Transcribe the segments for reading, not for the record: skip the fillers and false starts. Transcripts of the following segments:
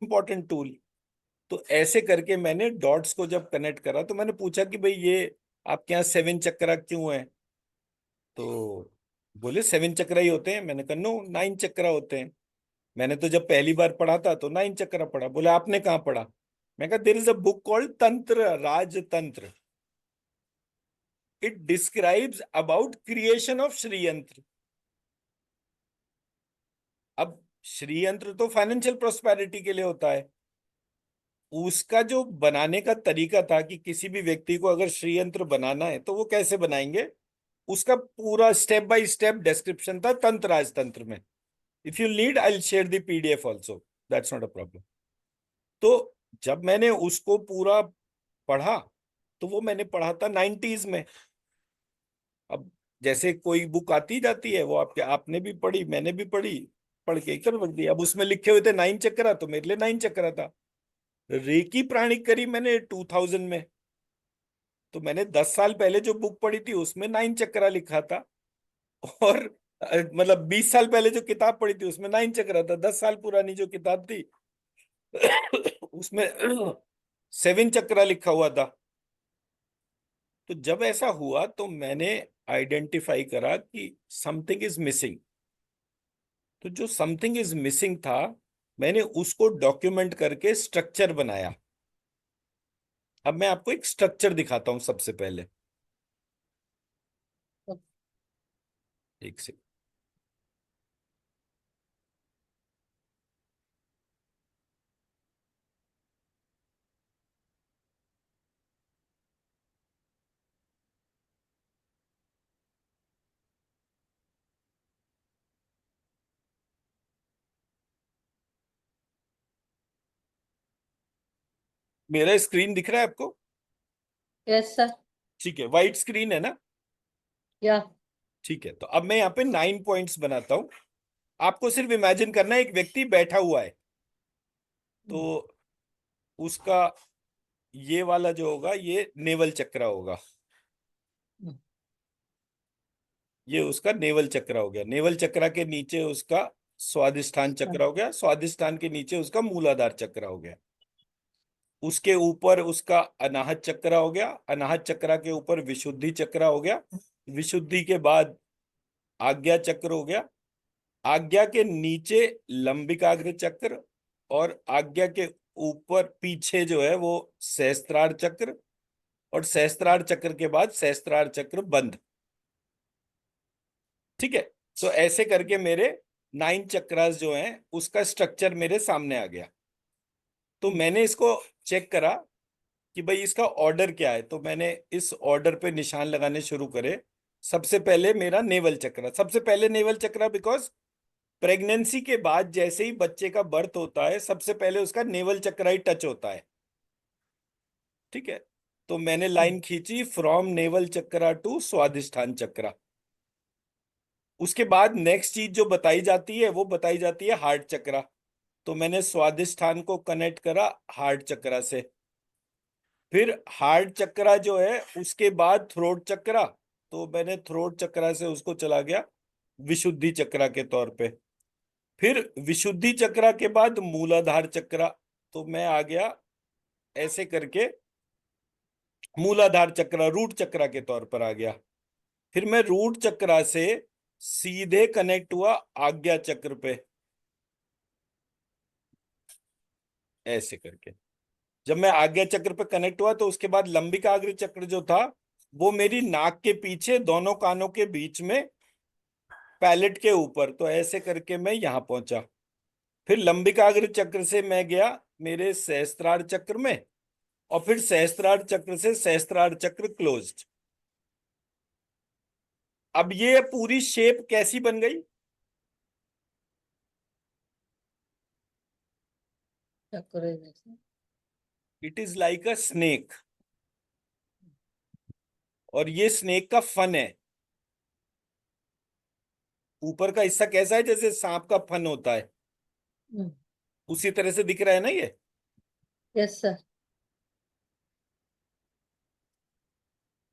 Important tool. तो ऐसे करके मैंने डॉट्स को जब कनेक्ट करा तो मैंने पूछा कि भाई ये आपके यहाँ 7 चक्रा क्यों है? तो बोले 7 चक्रा ही होते हैं। मैंने कहा नो, 9 चक्रा होते हैं। मैंने तो जब पहली बार पढ़ा था तो 9 चक्रा पढ़ा। बोले आपने कहाँ पढ़ा? मैं कहा there is a book called Tantra, Rajtantra. It describes about creation of Shri Yantra. अब श्री यंत्र तो फाइनेंशियल प्रोस्पेरिटी के लिए होता है। उसका जो बनाने का तरीका था कि किसी भी व्यक्ति को अगर श्री यंत्र बनाना है तो वो कैसे बनाएंगे, उसका पूरा स्टेप बाय स्टेप डिस्क्रिप्शन था तंत्र राजतंत्र में। If you need I will share the PDF also, that's not a problem. तो जब मैंने उसको पूरा पढ़ा तो वो मैंने पढ़ा था 90s में। अब जैसे कोई बुक आती जाती है वो आपके, आपने भी पढ़ी मैंने भी पढ़ी, पढ़ के एक तरफ रख दी। अब उसमें लिखे हुए थे 9 चक्रा, तो मेरे लिए 9 चक्रा था। रेकी प्राणिक करी मैंने 2000 में, तो मैंने 10 साल पहले जो बुक पढ़ी थी उसमें 9 चक्रा लिखा था। और मतलब 20 साल पहले जो किताब पढ़ी थी उसमें 9 चक्रा था। 10 साल पुरानी जो किताब थी उसमें 7 चक्रा लिखा हुआ था। तो जब ऐसा हुआ तो मैंने आइडेंटिफाई करा कि समथिंग इज मिसिंग। तो जो समथिंग इज मिसिंग था, मैंने उसको डॉक्यूमेंट करके स्ट्रक्चर बनाया। अब मैं आपको एक स्ट्रक्चर दिखाता हूं सबसे पहले। एक से मेरा स्क्रीन दिख रहा है आपको? Yes sir. ठीक है, वाइट स्क्रीन है ना? या ठीक है, तो अब मैं यहाँ पे 9 पॉइंट्स बनाता हूँ। आपको सिर्फ इमेजिन करना है एक व्यक्ति बैठा हुआ है। तो उसका ये वाला जो होगा ये नेवल चक्र होगा। ये उसका नेवल चक्र हो गया। नेवल चक्र के नीचे उसका स्वादिष्ठान चक्र हो गया। स्वादिष्ठान के नीचे उसका मूलाधार चक्र हो गया। उसके ऊपर उसका अनाहत चक्र हो गया। अनाहत चक्र के ऊपर विशुद्धि चक्र हो गया। विशुद्धि के बाद आज्ञा चक्र हो गया। आज्ञा के नीचे लंबिकाग्र चक्र, और आज्ञा के ऊपर पीछे जो है वो सहस्त्रार चक्र, और सहस्त्रार चक्र के बाद सहस्त्रार चक्र बंद। ठीक है, तो ऐसे करके मेरे 9 चक्रास जो हैं उसका स्ट्रक्चर मेरे सामने आ गया। तो मैंने इसको चेक करा कि भाई इसका ऑर्डर क्या है। तो मैंने इस ऑर्डर पे निशान लगाने शुरू करे। सबसे पहले मेरा नेवल चक्र, सबसे पहले नेवल चक्र, बिकॉज प्रेगनेंसी के बाद जैसे ही बच्चे का बर्थ होता है सबसे पहले उसका नेवल चक्र ही टच होता है। ठीक है, तो मैंने लाइन खींची फ्रॉम नेवल चक्र टू स्वादिष्ठान चक्र। उसके बाद नेक्स्ट चीज जो बताई जाती है वो बताई जाती है हार्ट चक्र। तो मैंने स्वादिष्ठान को कनेक्ट करा हार्ट चक्र से। फिर हार्ट चक्र जो है उसके बाद थ्रोट चक्र, तो मैंने थ्रोट चक्र से उसको चला गया विशुद्धि चक्र के तौर पे। फिर विशुद्धि चक्र के बाद मूलाधार चक्र, तो मैं आ गया ऐसे करके मूलाधार चक्र रूट चक्र के तौर पर आ गया। फिर मैं रूट चक्र से सीधे कनेक्ट हुआ आज्ञा चक्र पे, ऐसे करके। जब मैं आज्ञा चक्र पे कनेक्ट हुआ तो उसके बाद लंबिकाग्र चक्र जो था वो मेरी नाक के पीछे दोनों कानों के बीच में पैलेट के ऊपर, तो ऐसे करके मैं यहां पहुंचा। फिर लंबिकाग्र चक्र से मैं गया मेरे सहस्त्रार चक्र में, और फिर सहस्त्रार चक्र से सहस्त्रार चक्र क्लोज्ड। अब ये पूरी शेप कैसी बन गई? चक्कर जैसे। It is like a snake. और ये स्नेक का फन है। ऊपर का हिस्सा कैसा है, जैसे सांप का फन होता है, उसी तरह से दिख रहा है ना ये। Yes sir.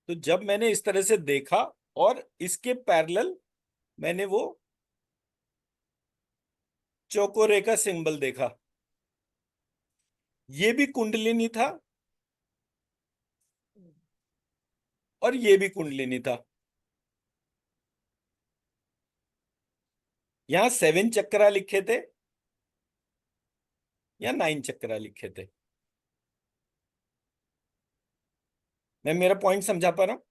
तो जब मैंने इस तरह से देखा और इसके पैरेलल मैंने वो चौकोरे का सिंबल देखा। ये भी कुंडलिनी था और ये भी कुंडलिनी था। यहाँ 7 चक्रा लिखे थे या 9 चक्रा लिखे थे? मैं मेरा पॉइंट समझा पा रहा हूं?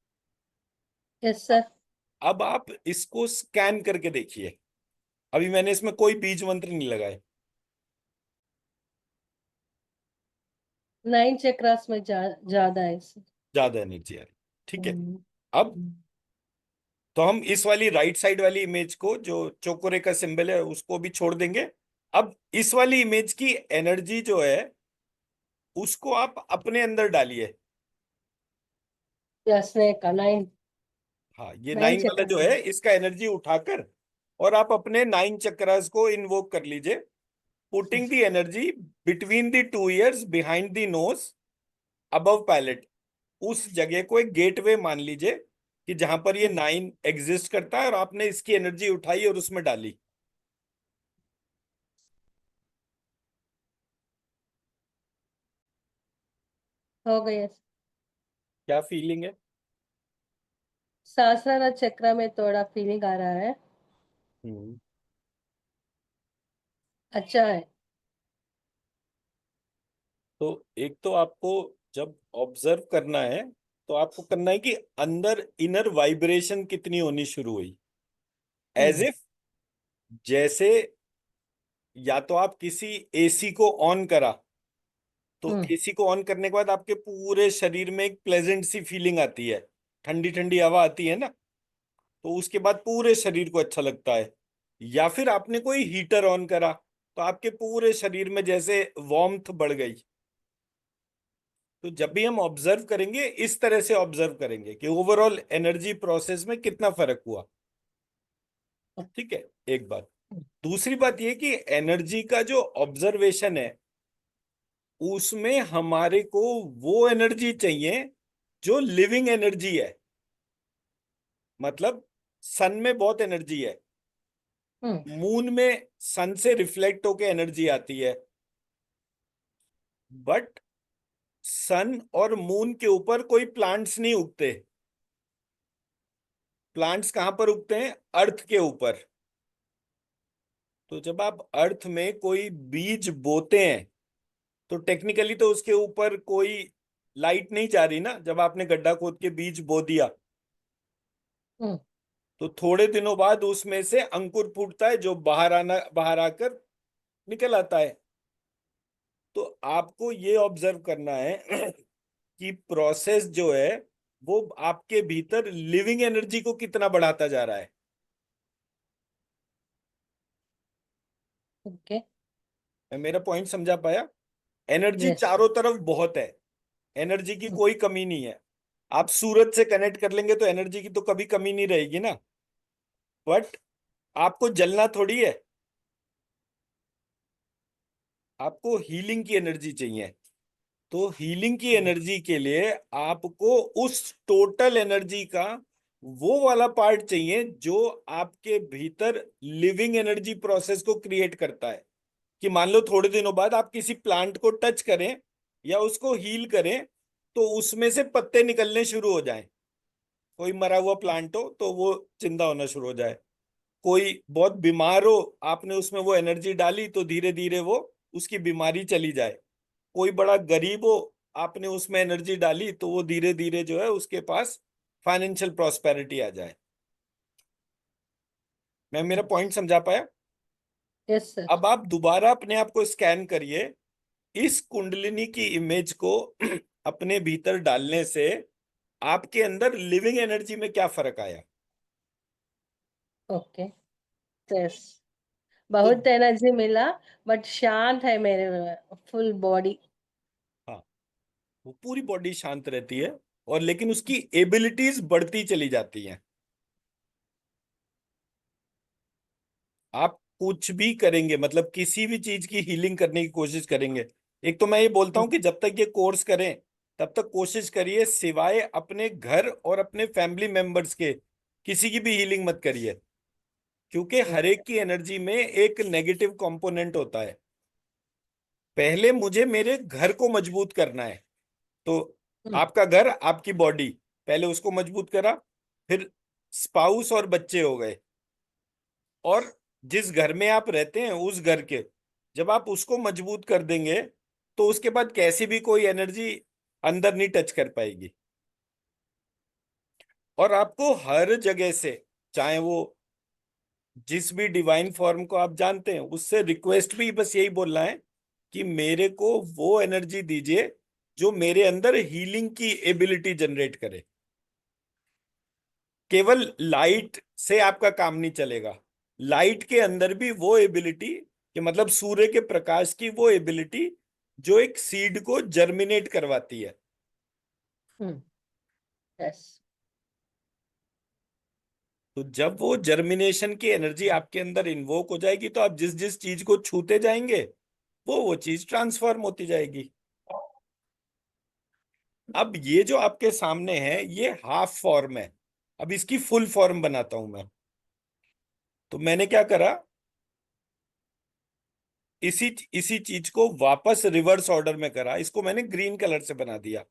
Yes sir. अब आप इसको स्कैन करके देखिए। अभी मैंने इसमें कोई बीज मंत्र नहीं लगाए। 9 चक्रास में ज्यादा है सर। ज्यादा एनर्जी आ रही। ठीक है। हम्म, अब तो हम इस वाली राइट साइड वाली इमेज को, जो चोकोरे का सिंबल है, उसको भी छोड़ देंगे। अब इस वाली इमेज की एनर्जी जो है, उसको आप अपने अंदर डालिए। यस का 9। हाँ, ये 9 9 वाला चक्रा जो है। है, इसका एनर्जी उठाकर और आप अपने 9 चक्रास को इन्वोक कर लीजिए। Putting the energy between the 2 ears, behind the nose, above palate. उस जगह को एक गेटवे मान लीजिए कि जहां पर ये 9 एग्जिस्ट करता है, और आपने इसकी एनर्जी उठाई और उसमें डाली। हो गया। क्या फीलिंग है? सहस्रार चक्र में थोड़ा फीलिंग आ रहा है। हम्म। अच्छा है। तो एक तो आपको जब ऑब्जर्व करना है, तो आपको करना है कि अंदर इनर वाइब्रेशन कितनी होनी शुरू हुई। As hmm. इफ, जैसे, या तो आप किसी एसी को ऑन करा, तो हम्म। एसी को ऑन करने के बाद आपके पूरे शरीर में एक प्लेजेंट सी फीलिंग आती है, ठंडी ठंडी हवा आती है ना, तो उसके बाद पूरे शरीर को अच्छा लगता है। या फिर आपने कोई हीटर ऑन करा, तो आपके पूरे शरीर में जैसे वार्मथ बढ़ गई। तो जब भी हम ऑब्जर्व करेंगे, इस तरह से ऑब्जर्व करेंगे कि ओवरऑल एनर्जी प्रोसेस में कितना फर्क हुआ। ठीक है, एक बात। दूसरी बात यह कि एनर्जी का जो ऑब्जर्वेशन है, उसमें हमारे को वो एनर्जी चाहिए जो लिविंग एनर्जी है। मतलब सन में बहुत एनर्जी है, हम्म। मून में सन से रिफ्लेक्ट होके एनर्जी आती है, बट सन और मून के ऊपर कोई प्लांट्स नहीं उगते। प्लांट्स कहां पर उगते हैं? अर्थ के ऊपर। तो जब आप अर्थ में कोई बीज बोते हैं, तो टेक्निकली तो उसके ऊपर कोई लाइट नहीं जा रही ना। जब आपने गड्ढा खोद के बीज बो दिया, हम्म। तो थोड़े दिनों बाद उसमें से अंकुर फूटता है, जो बाहर आकर निकल आता है। तो आपको ये ऑब्जर्व करना है कि प्रोसेस जो है, वो आपके भीतर लिविंग एनर्जी को कितना बढ़ाता जा रहा है। ओके। मैं मेरा पॉइंट समझा पाया? Energy yes. चारों तरफ बहुत है, एनर्जी की कोई कमी नहीं है। आप सूरज से कनेक्ट कर लेंगे तो एनर्जी की तो कभी कमी नहीं रहेगी ना। बट आपको जलना थोड़ी है, आपको हीलिंग की एनर्जी चाहिए। तो हीलिंग की एनर्जी के लिए आपको उस टोटल एनर्जी का वो वाला पार्ट चाहिए जो आपके भीतर लिविंग एनर्जी प्रोसेस को क्रिएट करता है। कि मान लो थोड़े दिनों बाद आप किसी प्लांट को टच करें या उसको हील करें, तो उसमें से पत्ते निकलने शुरू हो जाएं। कोई मरा हुआ प्लांट हो तो वो जिंदा होना शुरू हो जाए। कोई बहुत बीमार हो, आपने उसमें वो एनर्जी डाली, तो धीरे धीरे वो, उसकी बीमारी चली जाए। कोई बड़ा गरीब हो, आपने उसमें एनर्जी डाली, तो वो धीरे धीरे जो है उसके पास फाइनेंशियल प्रॉस्पेरिटी आ जाए। मैं मेरा पॉइंट समझा पाया? Yes sir. अब आप दोबारा अपने आप को स्कैन करिए। इस कुंडलिनी की इमेज को अपने भीतर डालने से आपके अंदर लिविंग एनर्जी में क्या फर्क आया? ओके। यस। तो बहुत एनर्जी मिला। बट शांत है मेरे फुल बॉडी। हाँ, वो पूरी बॉडी शांत रहती है, और लेकिन उसकी एबिलिटीज बढ़ती चली जाती हैं। आप कुछ भी करेंगे, मतलब किसी भी चीज की हीलिंग करने की कोशिश करेंगे। एक तो मैं ये बोलता हूं कि जब तक ये कोर्स करें, तब तक कोशिश करिए सिवाय अपने घर और अपने फैमिली मेंबर्स के किसी की भी हीलिंग मत करिए। क्योंकि हर यस एक की एनर्जी में एक नेगेटिव कंपोनेंट होता है। पहले मुझे मेरे घर को मजबूत करना है। तो हम्म, आपका घर, आपकी बॉडी, पहले उसको मजबूत करा, फिर स्पाउस और बच्चे हो गए, और जिस घर में आप रहते हैं उस घर के, जब आप उसको मजबूत कर देंगे तो उसके बाद कैसी भी कोई एनर्जी अंदर नहीं टच कर पाएगी। और आपको हर जगह से, चाहे वो जिस भी डिवाइन फॉर्म को आप जानते हैं, उससे रिक्वेस्ट भी बस यही बोलना है कि मेरे को वो एनर्जी दीजिए जो मेरे अंदर हीलिंग की एबिलिटी जनरेट करे। केवल लाइट से आपका काम नहीं चलेगा। लाइट के अंदर भी वो एबिलिटी, कि मतलब सूर्य के प्रकाश की वो एबिलिटी जो एक सीड को जर्मिनेट करवाती है। हम्म, यस। तो जब वो जर्मिनेशन की एनर्जी आपके अंदर इन्वोक हो जाएगी, तो आप जिस जिस चीज को छूते जाएंगे वो चीज ट्रांसफॉर्म होती जाएगी। अब ये जो आपके सामने है ये हाफ फॉर्म है। अब इसकी फुल फॉर्म बनाता हूं मैं। तो मैंने क्या करा, इसी इसी चीज को वापस रिवर्स ऑर्डर में करा, इसको मैंने ग्रीन कलर से बना दिया।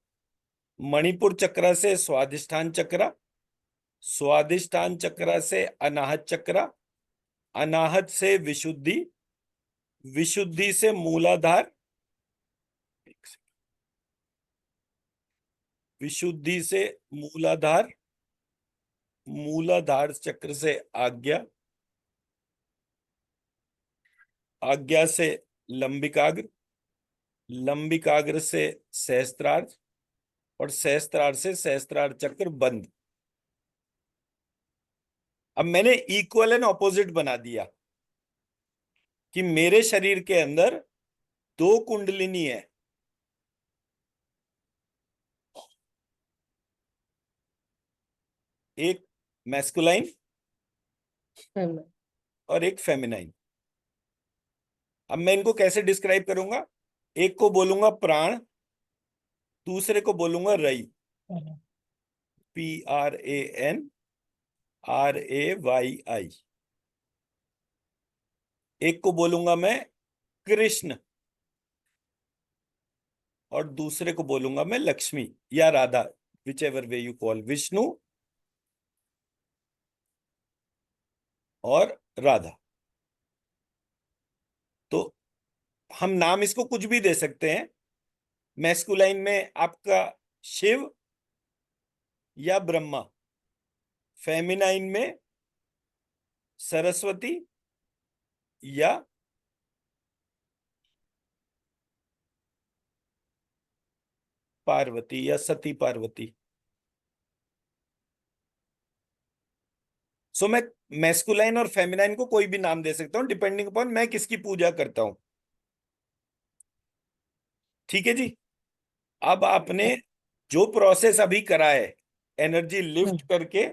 मणिपुर चक्र से स्वादिष्ठान चक्र, स्वादिष्ठान चक्र से अनाहत चक्र, अनाहत से विशुद्धि, विशुद्धि से मूलाधार, विशुद्धि से मूलाधार, मूलाधार चक्र से आज्ञा, आज्ञा से लंबिकाग्र, लंबिकाग्र से सहस्त्रार्थ, और सहस्त्रार्थ से सहस्त्रार्थ चक्र बंद। अब मैंने इक्वल एंड ऑपोजिट बना दिया कि मेरे शरीर के अंदर दो कुंडलिनी है, एक मैस्कुलाइन हम्म, और एक फेमिनाइन। अब मैं इनको कैसे डिस्क्राइब करूंगा, एक को बोलूंगा प्राण, दूसरे को बोलूंगा रई, हम्म, PRANRAYI। एक को बोलूंगा मैं कृष्ण, और दूसरे को बोलूंगा मैं लक्ष्मी या Radha, which ever way you call, Vishnu और राधा। तो हम नाम इसको कुछ भी दे सकते हैं। मैस्कुलाइन में आपका शिव या ब्रह्मा, फेमिनाइन में सरस्वती या पार्वती या सती पार्वती। सो मैं मैस्कुलाइन और फेमिनाइन को कोई भी नाम दे सकता हूं डिपेंडिंग अपॉन मैं किसकी पूजा करता हूं। ठीक है जी। अब आपने जो प्रोसेस अभी करा है एनर्जी लिफ्ट हम्म। करके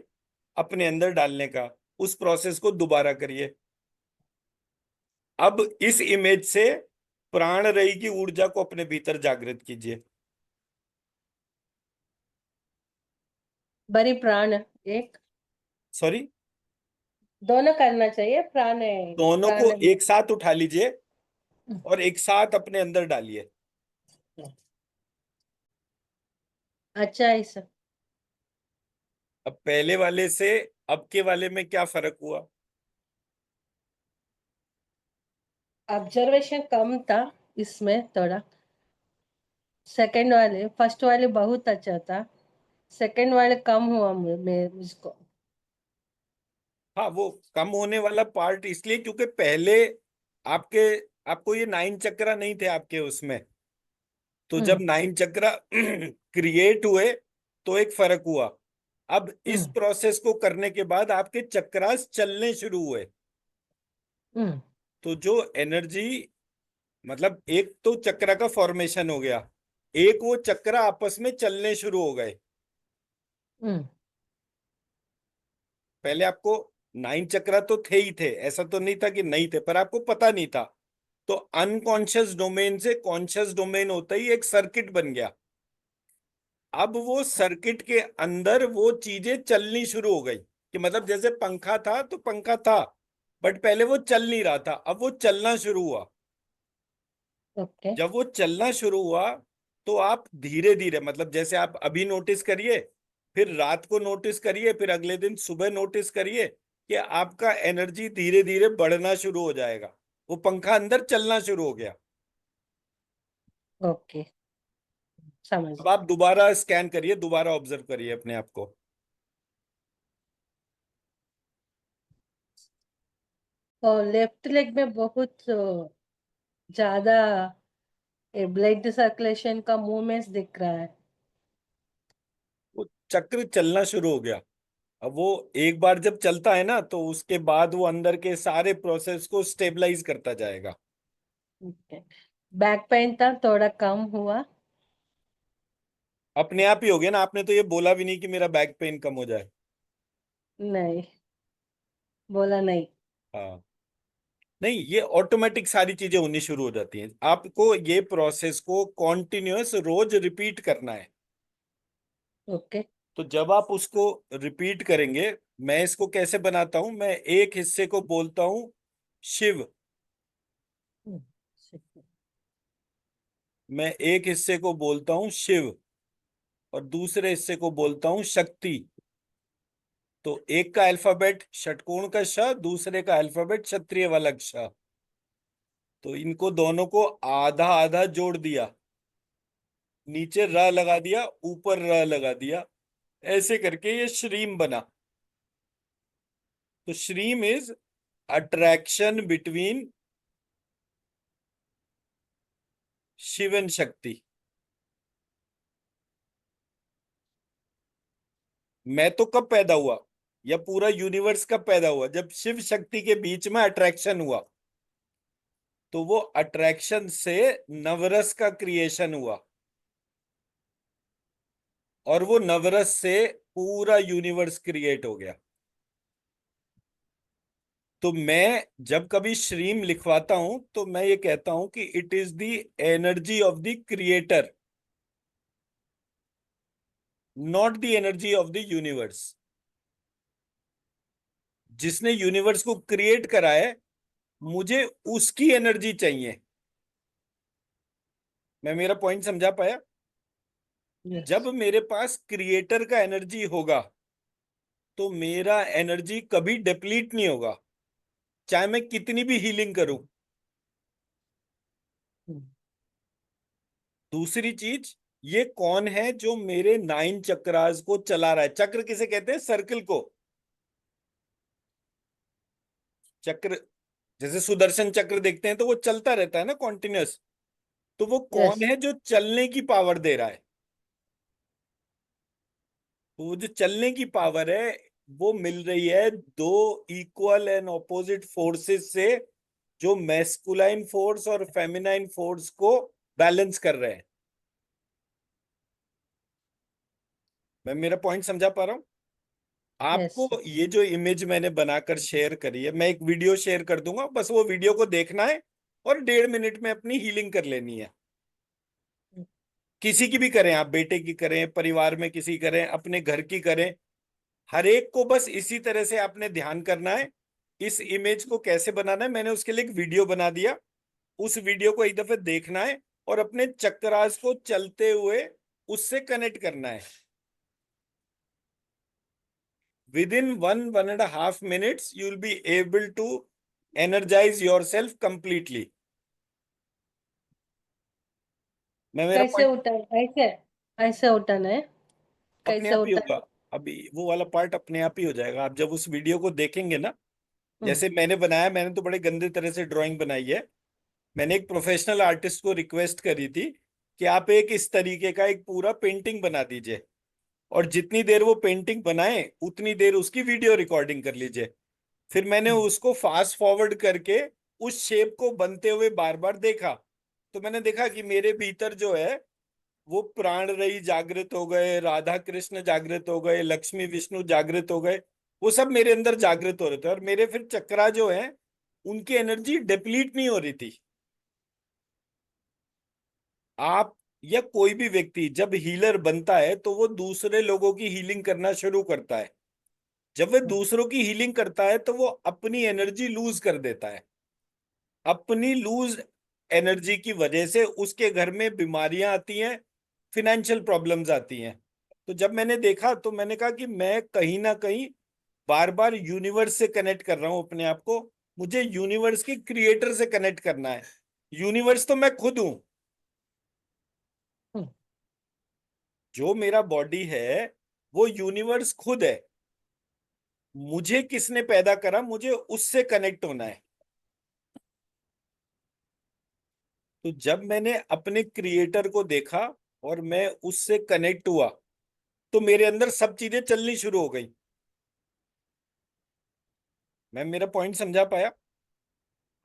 अपने अंदर डालने का, उस प्रोसेस को दोबारा करिए। अब इस इमेज से प्राण रई की ऊर्जा को अपने भीतर जागृत कीजिए। बड़ी प्राण एक, सॉरी, दोनों करना चाहिए, प्राण है, दोनों को प्राण। एक साथ उठा लीजिए और एक साथ अपने अंदर डालिए। अच्छा है सर। अब पहले वाले से अब के वाले में क्या फर्क हुआ? ऑब्जर्वेशन कम था इसमें थोड़ा। सेकंड वाले, फर्स्ट वाले बहुत अच्छा था, सेकंड वाले कम हुआ मुझको। हाँ, वो कम होने वाला पार्ट इसलिए क्योंकि पहले आपके आपको ये 9 चक्र नहीं थे आपके उसमें। तो जब हम्म, 9 चक्र क्रिएट हुए तो एक फर्क हुआ। अब इस हम्म, प्रोसेस को करने के बाद आपके चक्रास चलने शुरू हुए। हम्म, तो जो एनर्जी, मतलब एक तो चक्र का फॉर्मेशन हो गया, एक वो चक्र आपस में चलने शुरू हो गए। हम्म, पहले आपको 9 चक्र तो थे ही थे, ऐसा तो नहीं था कि नहीं थे, पर आपको पता नहीं था। तो अनकॉन्शियस डोमेन से कॉन्शियस डोमेन होता ही एक सर्किट बन गया। अब वो सर्किट के अंदर वो चीजें चलनी शुरू हो गई, कि मतलब जैसे पंखा था तो पंखा था, बट पहले वो चल नहीं रहा था, अब वो चलना शुरू हुआ। ओके। जब वो चलना शुरू हुआ तो आप धीरे धीरे, मतलब जैसे आप अभी नोटिस करिए, फिर रात को नोटिस करिए, फिर अगले दिन सुबह नोटिस करिए कि आपका एनर्जी धीरे धीरे बढ़ना शुरू हो जाएगा। वो पंखा अंदर चलना शुरू हो गया। ओके, समझ अब गई। आप दोबारा स्कैन करिए, दोबारा ऑब्जर्व करिए अपने आप को। और लेफ्ट लेग में बहुत ज्यादा ब्लड सर्कुलेशन का मूवमेंट्स दिख रहा है। वो चक्र चलना शुरू हो गया। अब वो एक बार जब चलता है ना, तो उसके बाद वो अंदर के सारे प्रोसेस को स्टेबलाइज करता जाएगा। ओके। बैक पेन था, थोड़ा कम हुआ। अपने आप ही हो गया ना, आपने तो ये बोला भी नहीं कि मेरा बैक पेन कम हो जाए। नहीं, बोला नहीं। हाँ, नहीं, ये ऑटोमेटिक सारी चीजें होनी शुरू हो जाती हैं। आपको ये प्रोसेस को कॉन्टिन्यूअस रोज रिपीट करना है। ओके। तो जब आप उसको रिपीट करेंगे, मैं इसको कैसे बनाता हूं, मैं एक हिस्से को बोलता हूं शिव, मैं एक हिस्से को बोलता हूं शिव, और दूसरे हिस्से को बोलता हूं शक्ति। तो एक का अल्फाबेट षटकोण का श, दूसरे का अल्फाबेट क्षत्रिय वाला क्ष। तो इनको दोनों को आधा आधा जोड़ दिया, नीचे र लगा दिया, ऊपर र लगा दिया, ऐसे करके ये श्रीम बना। तो श्रीम is attraction between Shiva and Shakti. मैं तो कब पैदा हुआ, या पूरा यूनिवर्स कब पैदा हुआ, जब शिव शक्ति के बीच में अट्रैक्शन हुआ। तो वो अट्रैक्शन से नवरस का क्रिएशन हुआ, और वो नवरस से पूरा यूनिवर्स क्रिएट हो गया। तो मैं जब कभी श्रीम लिखवाता हूं, तो मैं ये कहता हूं कि it is the energy of the creator, not the energy of the universe. जिसने यूनिवर्स को क्रिएट करा है, मुझे उसकी एनर्जी चाहिए। मैं मेरा पॉइंट समझा पाया? यस। जब मेरे पास क्रिएटर का एनर्जी होगा, तो मेरा एनर्जी कभी डिप्लीट नहीं होगा, चाहे मैं कितनी भी हीलिंग करूं। दूसरी चीज, ये कौन है जो मेरे 9 चक्रास को चला रहा है? चक्र किसे कहते हैं? सर्कल को। चक्र, जैसे सुदर्शन चक्र देखते हैं तो वो चलता रहता है ना, कॉन्टिन्यूअस। तो वो कौन यस। है जो चलने की पावर दे रहा है? तो वो जो चलने की पावर है, वो मिल रही है दो इक्वल एंड ऑपोजिट फोर्सेस से, जो मैस्कुलाइन फोर्स और फेमिनाइन फोर्स को बैलेंस कर रहे हैं। मैं मेरा पॉइंट समझा पा रहा हूं? यस। आपको ये जो इमेज मैंने बनाकर शेयर करी है, मैं एक वीडियो शेयर कर दूंगा, बस वो वीडियो को देखना है और 1.5 मिनट में अपनी हीलिंग कर लेनी है। किसी की भी करें, आप बेटे की करें, परिवार में किसी करें, अपने घर की करें, हर एक को बस इसी तरह से आपने ध्यान करना है। इस इमेज को कैसे बनाना है, मैंने उसके लिए एक वीडियो बना दिया। उस वीडियो को एक दफे देखना है और अपने चक्रास को चलते हुए उससे कनेक्ट करना है। Within 1.5 minutes, you will be able to energize yourself completely. मैं मेरा कैसे पॉइंट, उठा? ऐसे ऐसे उठाना है? अपने कैसे आप ही उठा? होगा। अभी वो वाला पार्ट अपने आप ही हो जाएगा, आप जब उस वीडियो को देखेंगे ना। हम्म। जैसे मैंने बनाया, मैंने तो बड़े गंदे तरह से ड्राइंग बनाई है। मैंने एक प्रोफेशनल आर्टिस्ट को रिक्वेस्ट करी थी कि आप एक इस तरीके का एक पूरा पेंटिंग बना दीजिए, और जितनी देर वो पेंटिंग बनाए उतनी देर उसकी वीडियो रिकॉर्डिंग कर लीजिए। फिर मैंने हम्म। उसको फास्ट फॉरवर्ड करके उस शेप को बनते हुए बार बार देखा। तो मैंने देखा कि मेरे भीतर जो है, वो प्राण रही जागृत हो गए, राधा कृष्ण जागृत हो गए, लक्ष्मी विष्णु जागृत हो गए। वो सब मेरे अंदर जागृत हो रहे थे, और मेरे फिर चक्रा जो है, उनकी एनर्जी डिप्लीट नहीं हो रही थी। आप या कोई भी व्यक्ति जब हीलर बनता है, तो वो दूसरे लोगों की हीलिंग करना शुरू करता है। जब वह हम्म। दूसरों की हीलिंग करता है, तो वो अपनी एनर्जी लूज कर देता है। अपनी लूज एनर्जी की वजह से उसके घर में बीमारियां आती हैं, फिनेंशियल प्रॉब्लम्स आती हैं। तो जब मैंने देखा तो मैंने कहा कि मैं कहीं ना कहीं बार बार यूनिवर्स से कनेक्ट कर रहा हूं अपने आप को। मुझे यूनिवर्स के क्रिएटर से कनेक्ट करना है। यूनिवर्स तो मैं खुद हूं। हम्म, जो मेरा बॉडी है वो यूनिवर्स खुद है। मुझे किसने पैदा करा, मुझे उससे कनेक्ट होना है। तो जब मैंने अपने क्रिएटर को देखा और मैं उससे कनेक्ट हुआ तो मेरे अंदर सब चीजें चलनी शुरू हो गई। मैं मेरा पॉइंट समझा पाया? यस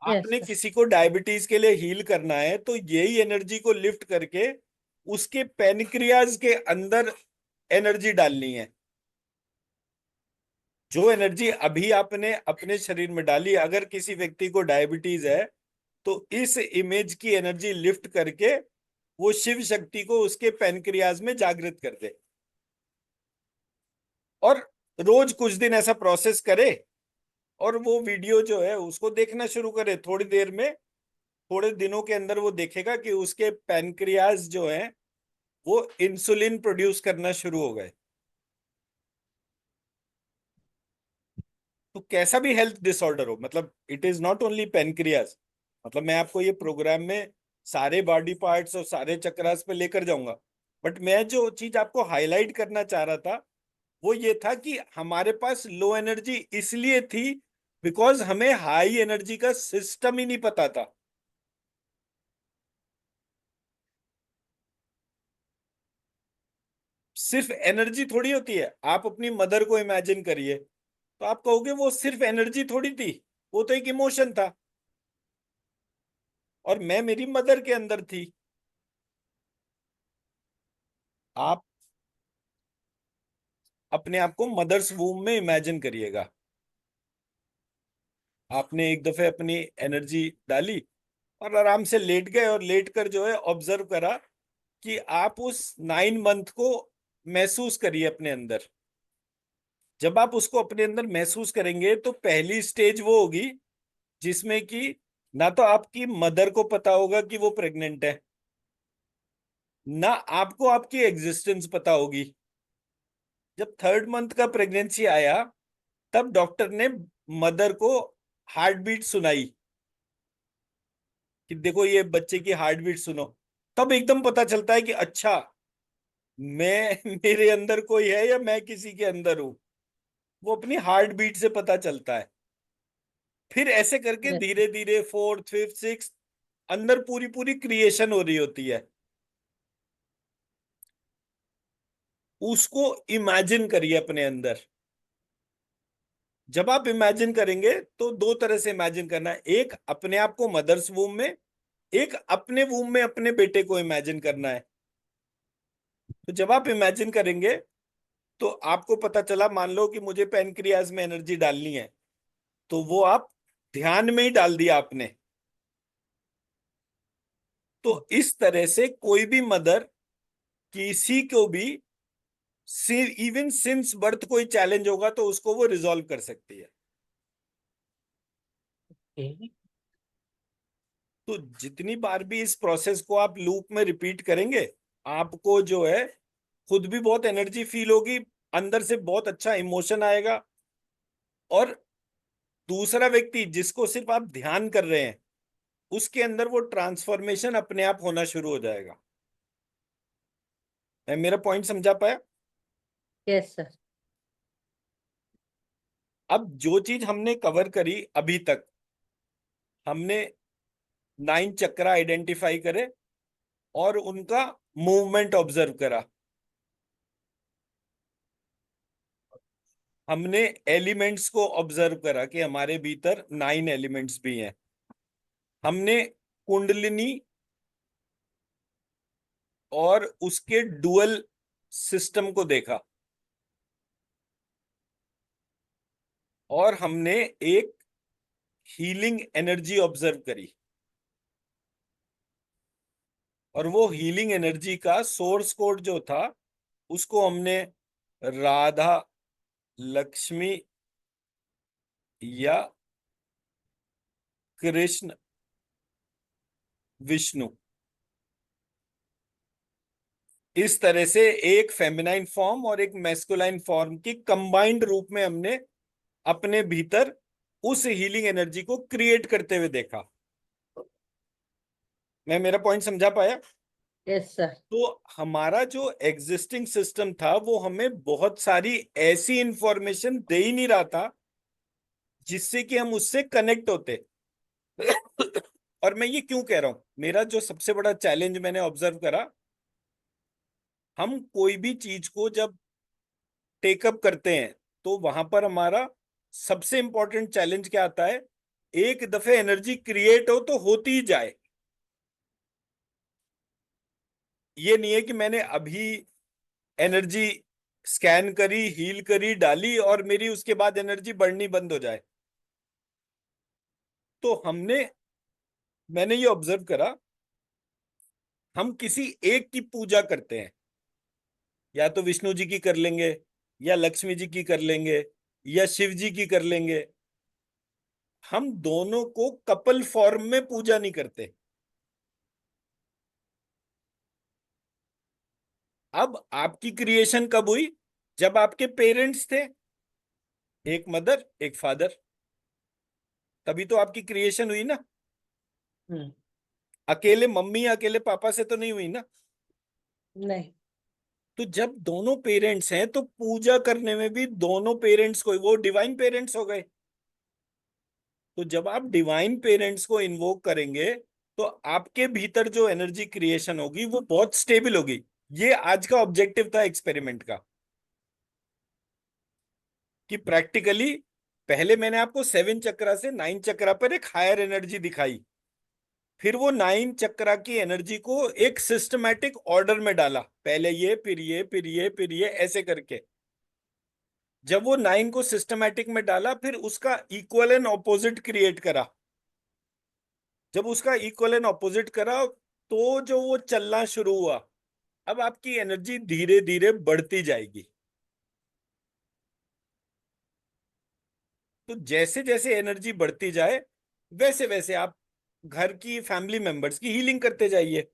आपने सर। किसी को डायबिटीज के लिए हील करना है तो यही एनर्जी को लिफ्ट करके उसके पेनक्रियाज के अंदर एनर्जी डालनी है। जो एनर्जी अभी आपने अपने शरीर में डाली, अगर किसी व्यक्ति को डायबिटीज है तो इस इमेज की एनर्जी लिफ्ट करके वो शिव शक्ति को उसके पेनक्रियाज में जागृत कर दे। और रोज कुछ दिन ऐसा प्रोसेस करे और वो वीडियो जो है उसको देखना शुरू करे। थोड़ी देर में, थोड़े दिनों के अंदर वो देखेगा कि उसके पैनक्रियाज जो है वो इंसुलिन प्रोड्यूस करना शुरू हो गए। तो कैसा भी हेल्थ डिसऑर्डर हो, मतलब it is not only pancreas, मतलब मैं आपको ये प्रोग्राम में सारे बॉडी पार्ट्स और सारे चक्रास पे लेकर जाऊंगा। बट मैं जो चीज आपको हाईलाइट करना चाह रहा था वो ये था कि हमारे पास लो एनर्जी इसलिए थी बिकॉज हमें हाई एनर्जी का सिस्टम ही नहीं पता था। सिर्फ एनर्जी थोड़ी होती है। आप अपनी मदर को इमेजिन करिए तो आप कहोगे वो सिर्फ एनर्जी थोड़ी थी, वो तो एक इमोशन था। और मैं मेरी मदर के अंदर थी। आप अपने आप को मदर्स वूम में इमेजिन करिएगा। आपने एक दफे अपनी एनर्जी डाली और आराम से लेट गए और लेट कर जो है ऑब्जर्व करा कि आप उस 9 मंथ को महसूस करिए अपने अंदर। जब आप उसको अपने अंदर महसूस करेंगे तो पहली स्टेज वो होगी जिसमें कि ना तो आपकी मदर को पता होगा कि वो प्रेग्नेंट है, ना आपको आपकी एग्जिस्टेंस पता होगी। जब 3rd मंथ का प्रेगनेंसी आया तब डॉक्टर ने मदर को हार्ट बीट सुनाई कि देखो ये बच्चे की हार्ट बीट सुनो। तब एकदम पता चलता है कि अच्छा, मैं मेरे अंदर कोई है या मैं किसी के अंदर हूं। वो अपनी हार्ट बीट से पता चलता है। फिर ऐसे करके यस धीरे धीरे 4th 5th 6th अंदर पूरी पूरी क्रिएशन हो रही होती है। उसको इमेजिन करिए अपने अंदर। जब आप इमेजिन करेंगे तो दो तरह से इमेजिन करना है। एक अपने आप को मदर्स वूम में, एक अपने वूम में अपने बेटे को इमेजिन करना है। तो जब आप इमेजिन करेंगे तो आपको पता चला, मान लो कि मुझे पैनक्रियाज में एनर्जी डालनी है तो वो आप ध्यान में ही डाल दिया आपने। तो इस तरह से कोई भी मदर किसी को भी इवन सिंस बर्थ कोई चैलेंज होगा तो उसको वो रिजॉल्व कर सकती है। ओके। तो जितनी बार भी इस प्रोसेस को आप लूप में रिपीट करेंगे आपको जो है खुद भी बहुत एनर्जी फील होगी, अंदर से बहुत अच्छा इमोशन आएगा। और दूसरा व्यक्ति जिसको सिर्फ आप ध्यान कर रहे हैं उसके अंदर वो ट्रांसफॉर्मेशन अपने आप होना शुरू हो जाएगा। मैं मेरा पॉइंट समझा पाया? Yes sir. अब जो चीज हमने कवर करी अभी तक, हमने 9 चक्र आइडेंटिफाई करे और उनका मूवमेंट ऑब्जर्व करा। हमने एलिमेंट्स को ऑब्जर्व करा कि हमारे भीतर 9 एलिमेंट्स भी हैं। हमने कुंडलिनी और उसके डुअल सिस्टम को देखा। और हमने एक हीलिंग एनर्जी ऑब्जर्व करी। और वो हीलिंग एनर्जी का सोर्स कोड जो था उसको हमने राधा, लक्ष्मी या कृष्ण विष्णु। इस तरह से एक फेमिनाइन फॉर्म और एक मैस्कुलाइन फॉर्म की कंबाइंड रूप में हमने अपने भीतर उस हीलिंग एनर्जी को क्रिएट करते हुए देखा। मैं मेरा पॉइंट समझा पाया? Yes sir. तो हमारा जो एग्जिस्टिंग सिस्टम था वो हमें बहुत सारी ऐसी इंफॉर्मेशन दे ही नहीं रहा था जिससे कि हम उससे कनेक्ट होते। और मैं ये क्यों कह रहा हूं, मेरा जो सबसे बड़ा चैलेंज मैंने ऑब्जर्व करा, हम कोई भी चीज को जब टेकअप करते हैं तो वहां पर हमारा सबसे इंपॉर्टेंट चैलेंज क्या आता है? एक दफे एनर्जी क्रिएट हो तो होती ही जाए। ये नहीं है कि मैंने अभी एनर्जी स्कैन करी, हील करी, डाली और मेरी उसके बाद एनर्जी बढ़नी बंद हो जाए। तो मैंने ये ऑब्जर्व करा, हम किसी एक की पूजा करते हैं, या तो विष्णु जी की कर लेंगे, या लक्ष्मी जी की कर लेंगे, या शिव जी की कर लेंगे। हम दोनों को कपल फॉर्म में पूजा नहीं करते। अब आपकी क्रिएशन कब हुई? जब आपके पेरेंट्स थे, एक मदर एक फादर, तभी तो आपकी क्रिएशन हुई ना। हम्म। अकेले मम्मी या अकेले पापा से तो नहीं हुई ना। नहीं। तो जब दोनों पेरेंट्स हैं तो पूजा करने में भी दोनों पेरेंट्स को, वो डिवाइन पेरेंट्स हो गए। तो जब आप डिवाइन पेरेंट्स को इन्वोक करेंगे तो आपके भीतर जो एनर्जी क्रिएशन होगी वो बहुत स्टेबल होगी। ये आज का ऑब्जेक्टिव था एक्सपेरिमेंट का, कि प्रैक्टिकली पहले मैंने आपको 7 चक्रा से 9 चक्रा पर एक हायर एनर्जी दिखाई, फिर वो 9 चक्रा की एनर्जी को एक सिस्टमैटिक ऑर्डर में डाला, पहले ये फिर ये फिर ये फिर ये ऐसे करके। जब वो 9 को सिस्टमैटिक में डाला फिर उसका इक्वल एंड ऑपोजिट क्रिएट करा। जब उसका इक्वल एंड ऑपोजिट करा तो जो वो चलना शुरू हुआ, अब आपकी एनर्जी धीरे धीरे बढ़ती जाएगी। तो जैसे जैसे एनर्जी बढ़ती जाए वैसे वैसे आप घर की फैमिली मेंबर्स की हीलिंग करते जाइए।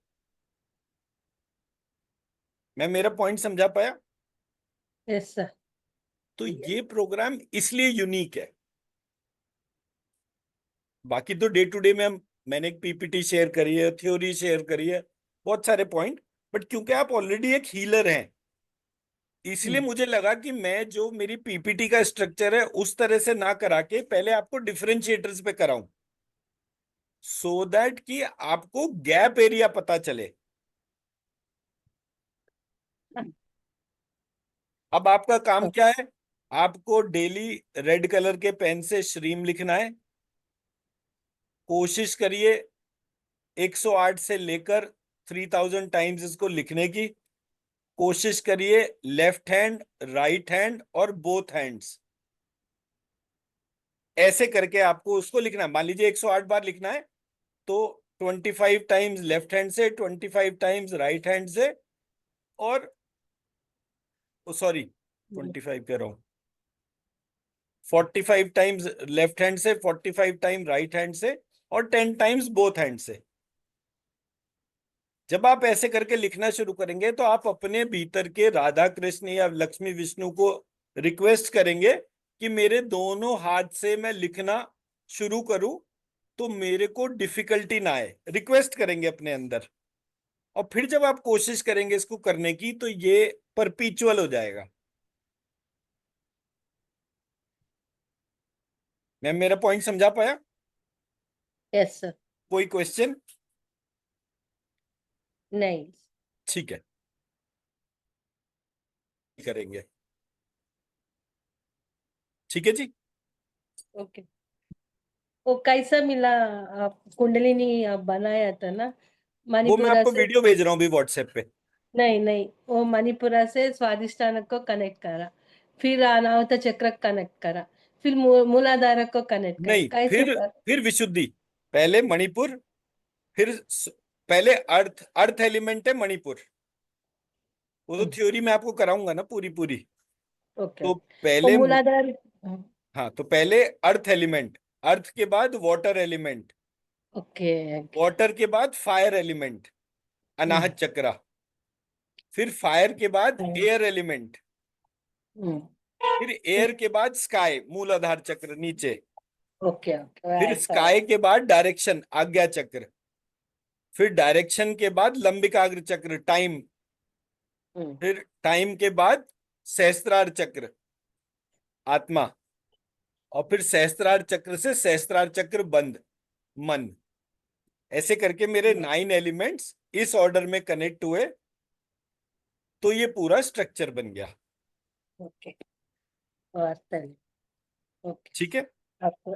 मैं मेरा पॉइंट समझा पाया? Yes sir. तो ये प्रोग्राम इसलिए यूनिक है। बाकी तो डे टू डे में मैंने एक पीपीटी शेयर करी है, थ्योरी शेयर करी है, बहुत सारे पॉइंट। बट क्योंकि आप ऑलरेडी एक हीलर हैं, इसलिए हम्म। मुझे लगा कि मैं जो मेरी पीपीटी का स्ट्रक्चर है उस तरह से ना करा के पहले आपको डिफरेंशिएटर्स पे कराऊं, सो दैट कि आपको गैप एरिया पता चले। अब आपका काम क्या है? आपको डेली रेड कलर के पेन से श्रीम लिखना है। कोशिश करिए 108 से लेकर 3000 टाइम्स इसको लिखने की। कोशिश करिए लेफ्ट हैंड, राइट हैंड और बोथ हैंड्स, ऐसे करके आपको उसको लिखना है। मान लीजिए 108 बार लिखना है तो 25 टाइम्स लेफ्ट हैंड से, 25 टाइम्स राइट हैंड से, और सॉरी 25 कह रहा हूं, 45 टाइम्स लेफ्ट हैंड से, 45 टाइम राइट हैंड से, और 10 टाइम्स बोथ हैंड से। जब आप ऐसे करके लिखना शुरू करेंगे तो आप अपने भीतर के राधा कृष्ण या लक्ष्मी विष्णु को रिक्वेस्ट करेंगे कि मेरे दोनों हाथ से मैं लिखना शुरू करूं तो मेरे को डिफिकल्टी ना आए। रिक्वेस्ट करेंगे अपने अंदर, और फिर जब आप कोशिश करेंगे इसको करने की तो ये परपीचुअल हो जाएगा। मैं मेरा पॉइंट समझा पाया? Yes sir. कोई क्वेश्चन? नहीं। ठीक है, करेंगे। ठीक है जी। ओके। वो कैसा मिला? आप कुंडलिनी आप बनाया था ना वो मैं मणिपुरा आपको से? वीडियो भेज रहा हूँ अभी व्हाट्सएप पे। नहीं नहीं, वो मणिपुरा से स्वादिष्टान को कनेक्ट करा, फिर अनाहत चक्र कनेक्ट करा, फिर मूलाधार को कनेक्ट करा, नहीं, कैसे फिर विशुद्धि। पहले मणिपुर, फिर पहले अर्थ, अर्थ एलिमेंट है मणिपुर। वो तो थ्योरी में आपको कराऊंगा ना पूरी पूरी। ओके तो ओके। वो पहले, मूलाधार। हाँ, तो पहले अर्थ एलिमेंट, अर्थ के बाद वाटर एलिमेंट, ओके। वाटर के बाद फायर एलिमेंट, अनाहत चक्र। फिर फायर के बाद एयर एलिमेंट। फिर एयर के बाद स्काई, मूलाधार चक्र नीचे। ओके ओके, फिर ऐसा है। स्काई के बाद डायरेक्शन, आज्ञा चक्र। फिर डायरेक्शन के बाद लंबिकाग्र चक्र, टाइम। हम्म। फिर टाइम के बाद सहस्त्रार चक्र, आत्मा। और फिर सहस्त्रार चक्र से सहस्त्रार चक्र बंद, मन। ऐसे करके मेरे 9 एलिमेंट्स इस ऑर्डर में कनेक्ट हुए, तो ये पूरा स्ट्रक्चर बन गया। ओके। और चलिए। ओके। ठीक है। आपको